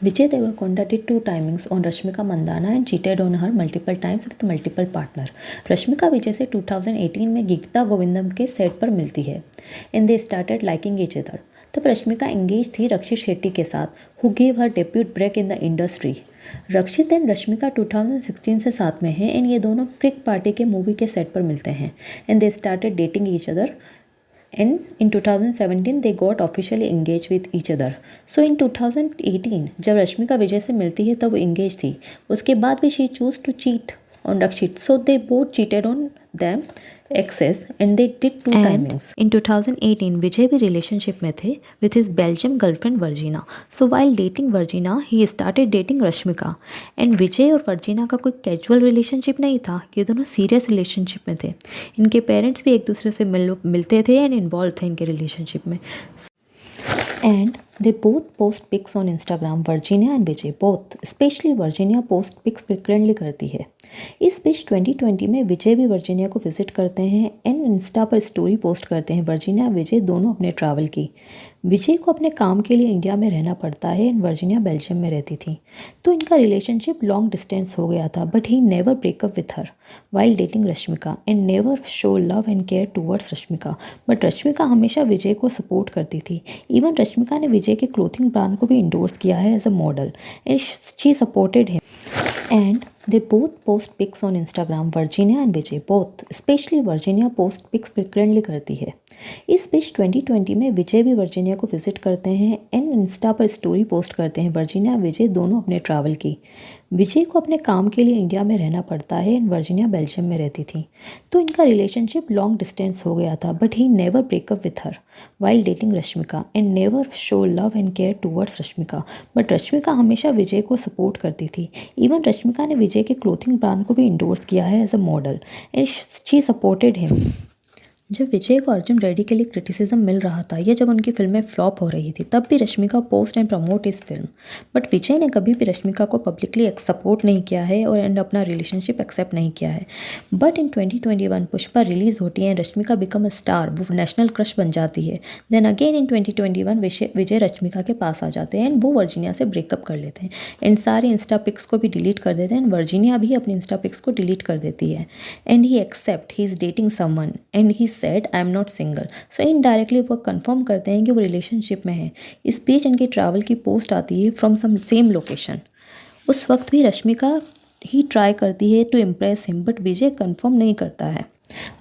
Vijay Deverakonda did two timings on Rashmika Mandanna and cheated on her multiple times with multiple partner. Rashmika विजय से 2018 में गीता गोविंदम के set पर मिलती है and they started liking each other. तब Rashmika engage थी रक्षित शेट्टी के साथ who give her debut break in the industry. Rakshit and Rashmika 2016 से साथ में हैं एंड ये दोनों क्रिक पार्टी के मूवी के सेट पर मिलते हैं and they started dating each other and in 2017 they got officially engaged with each other. So in 2018 जब रश्मिका विजय से मिलती है तब वो engaged थी, उसके बाद भी she chose to cheat on Rakshit. So they both cheated on them exes and they did two timings. In 2018 विजय भी relationship में थे with his Belgium girlfriend Virginia. So while dating Virginia he started dating Rashmika and विजय और Virginia का कोई casual relationship नहीं था, ये दोनों सीरियस रिलेशनशिप में थे। इनके पेरेंट्स भी एक दूसरे से मिलते थे एंड इन्वॉल्व थे इनके रिलेशनशिप में। And they both post pics on Instagram. Virginia and Vijay both, especially Virginia post pics frequently करती है। इस बीच 2020 में विजय भी वर्जीनिया को विजिट करते हैं एंड इंस्टा पर स्टोरी पोस्ट करते हैं। वर्जीनिया विजय दोनों अपने ट्रैवल की। विजय को अपने काम के लिए इंडिया में रहना पड़ता है एंड वर्जीनिया बेल्जियम में रहती थी, तो इनका रिलेशनशिप लॉन्ग डिस्टेंस हो गया था। But he never breakup with her while dating Rashmika and never show love and care towards Rashmika. But Rashmika हमेशा विजय को सपोर्ट करती थी। इवन रश्मिका ने विजय के क्लोथिंग ब्रांड को भी इंडोर्स किया है as a model and she supported him. And they both post pics on Instagram. Virginia and Vijay both, especially Virginia post pics frequently करती है। इस बीच 2020 में विजय भी वर्जीनिया को विजिट करते हैं एंड इंस्टा पर स्टोरी पोस्ट करते हैं। वर्जीनिया विजय दोनों अपने ट्रैवल की। विजय को अपने काम के लिए इंडिया में रहना पड़ता है एंड वर्जीनिया बेल्जियम में रहती थी, तो इनका रिलेशनशिप लॉन्ग डिस्टेंस हो गया था। But he never breakup with her while dating Rashmika and never show love and care towards Rashmika. But Rashmika हमेशा विजय को सपोर्ट करती थी। इवन रश्मिका ने विजय के क्लोथिंग ब्रांड को भी इंडोर्स किया है as a model and she supported him. जब विजय को अर्जुन रेड्डी के लिए क्रिटिसिज्म मिल रहा था या जब उनकी फिल्में फ्लॉप हो रही थी, तब भी रश्मिका पोस्ट एंड प्रमोट इस फिल्म। बट विजय ने कभी भी रश्मिका को पब्लिकली सपोर्ट नहीं किया है और एंड अपना रिलेशनशिप एक्सेप्ट नहीं किया है। बट इन 2021 पुष्पा रिलीज होती है, रश्मिका बिकम अ स्टार, वो नेशनल क्रश बन जाती है। देन अगेन इन 2021 विजय रश्मिका के पास आ जाते हैं एंड वो वर्जीनिया से ब्रेकअप कर लेते हैं एंड सारे इंस्टा पिक्स को भी डिलीट कर देते हैं एंड वर्जीनिया भी अपनी इंस्टा पिक्स को डिलीट कर देती है and he accept he is dating someone and he said I am not single. So indirectly वो कंफर्म करते हैं कि वो रिलेशनशिप में है। इस बीच इनकी ट्रैवल की पोस्ट आती है फ्रॉम सम सेम लोकेशन। उस वक्त भी रश्मिका ही ट्राई करती है to impress him, but Vijay confirm नहीं करता है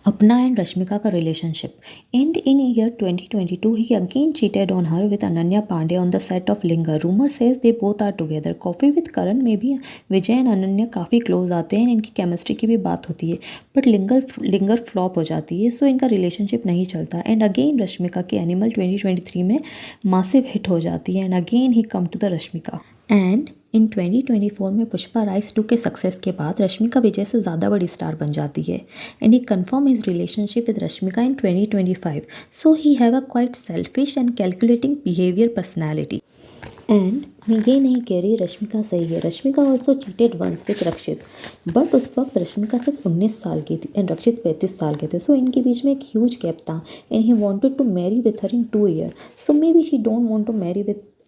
अपना एंड रश्मिका का relationship. And in year 2022 he again cheated on her with Ananya Pandey on the set of Liger. Rumour says they both are together. Coffee with Karan में भी विजय एंड अनन्या काफ़ी क्लोज आते हैं, इनकी केमिस्ट्री की भी बात होती है, बट लिंगर फ्लॉप हो जाती है, सो इनका रिलेशनशिप नहीं चलता। एंड अगेन रश्मिका की एनिमल 2023 में मासिव हिट हो जाती है and again he come to the Rashmika. And in 2024 में पुष्पा राइज 2 के सक्सेस के बाद रश्मिका विजय से ज़्यादा बड़ी स्टार बन जाती है and he confirm his relationship with Rashmika in 2025। So he have a quite selfish and calculating behaviour personality. And मैं ये नहीं कह रही रश्मिका सही है, Rashmika also cheated once with Rakshit, but उस वक्त रश्मिका सिर्फ 19 साल की थी एंड रक्षित 35 साल के थे। सो इनके बीच में एक ह्यूज गैप था and he wanted to marry with her in 2 year. So maybe she don't want to marry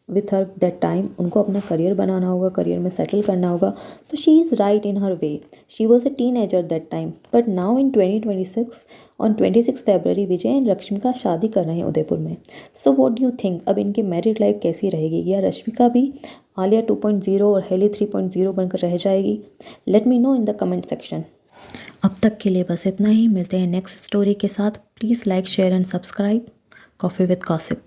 with her that time. उनको अपना करियर बनाना होगा, करियर में सेटल करना होगा, तो she is right in her way. She was a teenager that time, but now in 2026 on 26 February Vijay and Rashmika शादी कर रहे हैं उदयपुर में। So what do you think, अब इनकी मैरिड लाइफ कैसी रहेगी? या रश्मिका भी आलिया 2.0 और हेली 3.0 बनकर रह जाएगी? Let me know in the comment section. अब तक के लिए बस इतना ही, मिलते हैं नेक्स्ट स्टोरी के साथ। Please like share and subscribe coffee with gossip.